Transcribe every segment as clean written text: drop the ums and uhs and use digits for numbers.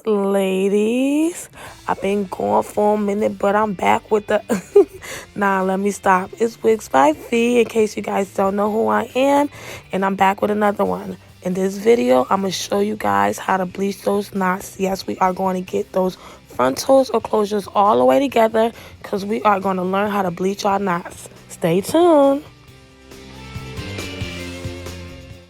ladies. I've been gone for a minute, but I'm back with the nah, let me stop. It's Wigs by V, in case you guys don't know who I am, and I'm back with another one. In this video, I'm going to show you guys how to bleach those knots. Yes, we are going to get those frontals or closures all the way together because we are going to learn how to bleach our knots. Stay tuned.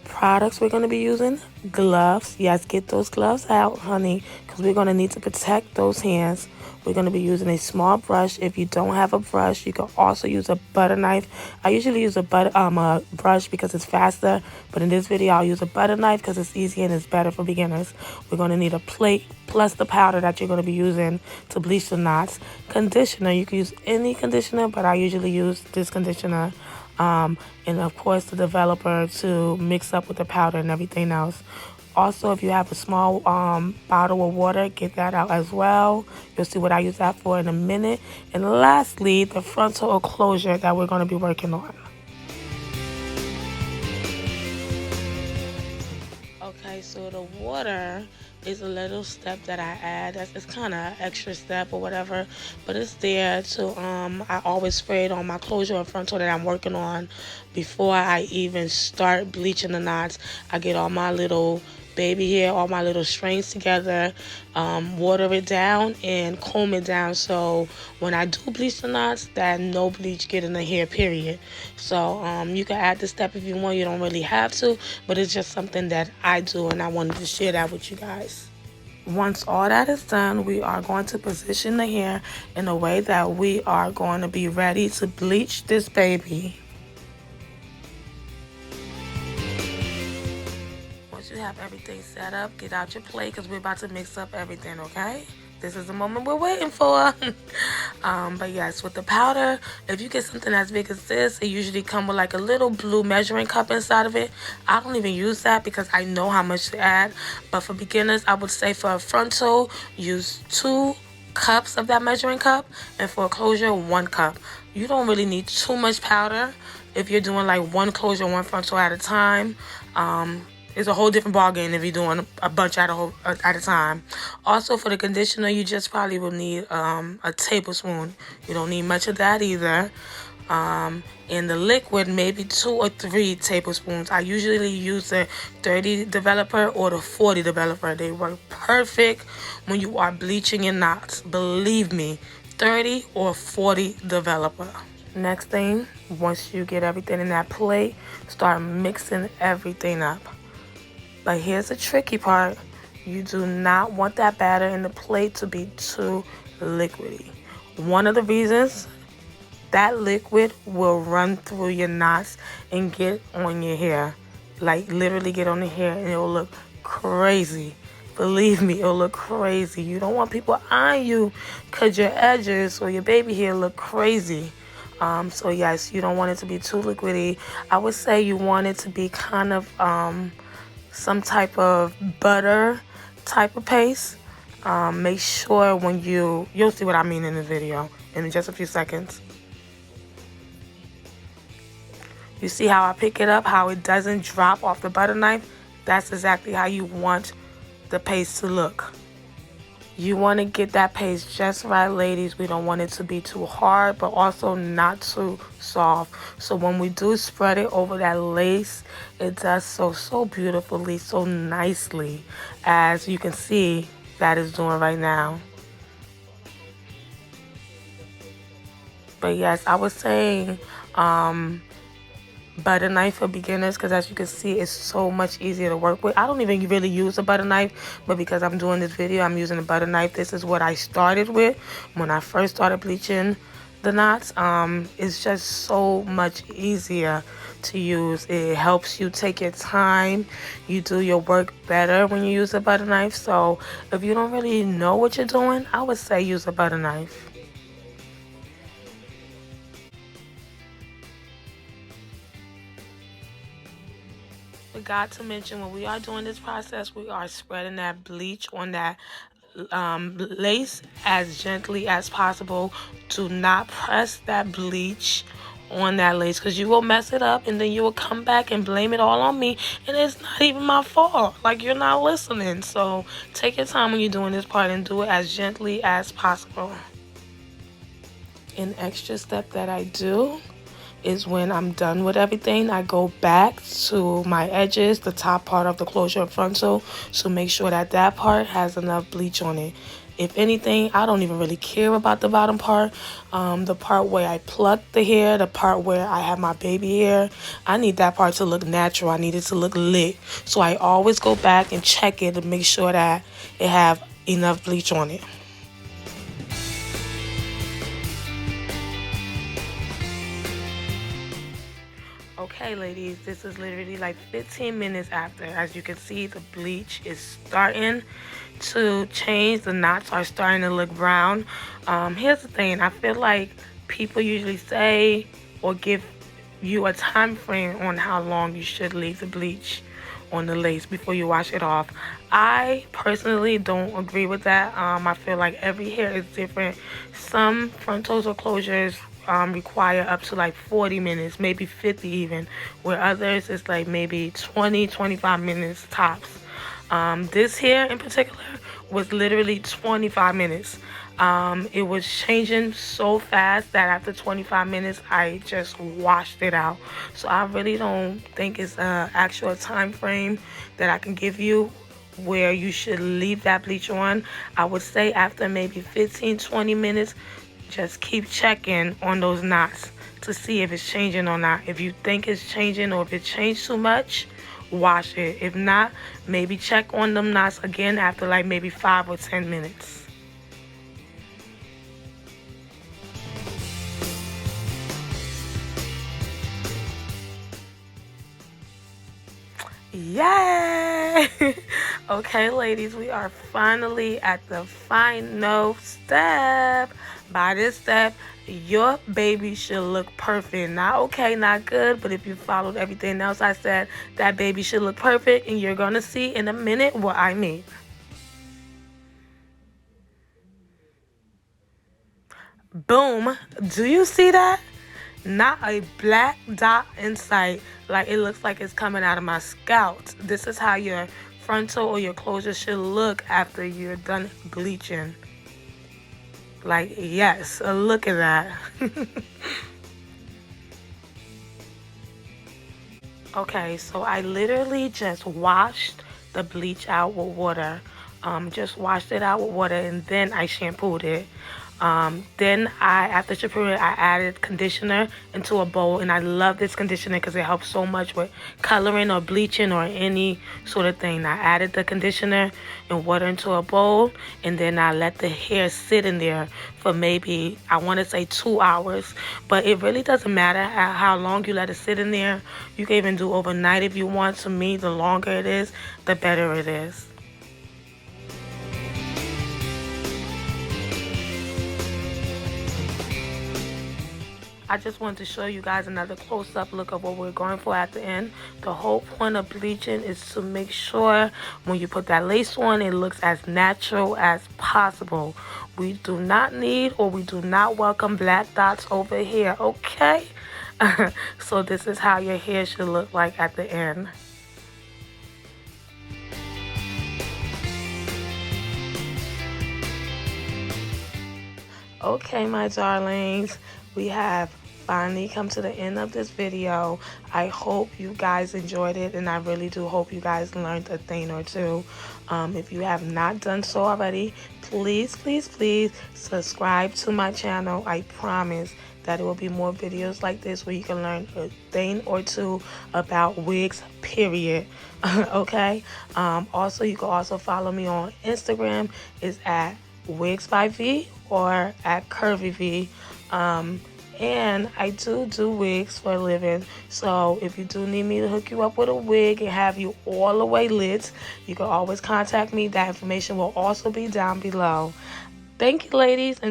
Products we're going to be using: gloves. Yes, get those gloves out, honey, because we're going to need to protect those hands. We're going to be using a small brush. If you don't have a brush, you can also use a butter knife. I usually use a brush because it's faster, but in this video I'll use a butter knife because it's easy and it's better for beginners. We're going to need a plate plus the powder that you're going to be using to bleach the knots. Conditioner, you can use any conditioner, but I usually use this conditioner. And of course the developer to mix up with the powder and everything else. Also, if you have a small bottle of water, get that out as well. You'll see what I use that for in a minute. And lastly, the frontal closure that we're going to be working on. Okay, so the water is a little step that I add. It's kind of extra step or whatever, but it's there to I always spray it on my closure or frontal that I'm working on before I even start bleaching the knots. I get all my little baby hair, all my little strands together, water it down and comb it down, so when I do bleach the knots, that no bleach get in the hair, period. So you can add this step if you want. You don't really have to, but it's just something that I do, and I wanted to share that with you guys. Once all that is done, we are going to position the hair in a way that we are going to be ready to bleach this baby. Once you have everything set up, get out your plate because we're about to mix up everything, okay? This is the moment we're waiting for. But yes, with the powder, if you get something as big as this, it usually comes with like a little blue measuring cup inside of it. I don't even use that because I know how much to add. But for beginners, I would say for a frontal, use 2 cups of that measuring cup, and for a closure, 1 cup. You don't really need too much powder if you're doing like 1 closure, 1 frontal at a time. It's a whole different ballgame if you're doing a bunch at a time. Also, for the conditioner, you just probably will need a tablespoon. You don't need much of that either. In the liquid, maybe 2 or 3 tablespoons. I usually use the 30 developer or the 40 developer. They work perfect when you are bleaching your knots. Believe me, 30 or 40 developer. Next thing, once you get everything in that plate, start mixing everything up. But here's the tricky part. You do not want that batter in the plate to be too liquidy. One of the reasons, that liquid will run through your knots and get on your hair. Like literally get on the hair, and it will look crazy. Believe me, it'll look crazy. You don't want people eyeing you because your edges or your baby hair look crazy. So yes, you don't want it to be too liquidy. I would say you want it to be kind of some type of butter type of paste. Make sure when you'll see what I mean in this video in just a few seconds. You see how I pick it up, how it doesn't drop off the butter knife? That's exactly how you want the paste to look. You want to get that paste just right, ladies. We don't want it to be too hard, but also not too soft. So when we do spread it over that lace, it does so beautifully, so nicely, as you can see that is doing right now. But yes, I was saying butter knife for beginners, because as you can see, it's so much easier to work with. I don't even really use a butter knife, but because I'm doing this video, I'm using a butter knife. This is what I started with when I first started bleaching the knots. It's just so much easier to use. It helps you take your time. You do your work better when you use a butter knife. So if you don't really know what you're doing, I would say use a butter knife. Forgot to mention, when we are doing this process, we are spreading that bleach on that lace as gently as possible. Do not press that bleach on that lace, because you will mess it up and then you will come back and blame it all on me, and it's not even my fault. Like, you're not listening. So take your time when you're doing this part and do it as gently as possible. An extra step that I do is when I'm done with everything, I go back to my edges, the top part of the closure of frontal, so make sure that that part has enough bleach on it. If anything, I don't even really care about the bottom part. The part where I pluck the hair, the part where I have my baby hair, I need that part to look natural. I need it to look lit. So I always go back and check it to make sure that it have enough bleach on it. Okay, ladies, this is literally like 15 minutes after. As you can see, the bleach is starting to change. The knots are starting to look brown. Here's the thing. I feel like people usually say or give you a time frame on how long you should leave the bleach on the lace before you wash it off. I personally don't agree with that. I feel like every hair is different. Some frontals or closures require up to like 40 minutes, maybe 50 even, where others is like maybe 20-25 minutes tops. This hair in particular was literally 25 minutes. It was changing so fast that after 25 minutes I just washed it out. So I really don't think it's an actual time frame that I can give you where you should leave that bleach on. I would say after maybe 15-20 minutes, just keep checking on those knots to see if it's changing or not. If you think it's changing or if it changed too much, wash it. If not, maybe check on them knots again after like maybe 5 or 10 minutes. Yay! Okay, ladies, we are finally at the final step. By this step, your baby should look perfect. Not okay, not good, but if you followed everything else I said, that baby should look perfect, and you're gonna see in a minute what I mean. Boom. Do you see that? Not a black dot in sight, like it looks like it's coming out of my scalp. This is how your frontal or your closure should look after you're done bleaching. Like, yes, look at that. Okay, so I literally just washed the bleach out with water. Just washed it out with water, and then I shampooed it. Then after shampooing it, I added conditioner into a bowl, and I love this conditioner because it helps so much with coloring or bleaching or any sort of thing. I added the conditioner and water into a bowl, and then I let the hair sit in there for maybe, I want to say 2 hours, but it really doesn't matter how long you let it sit in there. You can even do overnight if you want. To me, the longer it is, the better it is. I just wanted to show you guys another close-up look of what we're going for at the end. The whole point of bleaching is to make sure when you put that lace on, it looks as natural as possible. We do not need or we do not welcome black dots over here, okay? So this is how your hair should look like at the end. Okay, my darlings, we have finally come to the end of this video. I hope you guys enjoyed it, and I really do hope you guys learned a thing or two. If you have not done so already, please, please, please subscribe to my channel. I promise that there will be more videos like this where you can learn a thing or two about wigs, period. Okay? Also, you can also follow me on Instagram. It's at Wigs by V or at Curvy V. And I do wigs for a living. So if you do need me to hook you up with a wig and have you all the way lit, you can always contact me. That information will also be down below. Thank you, ladies. And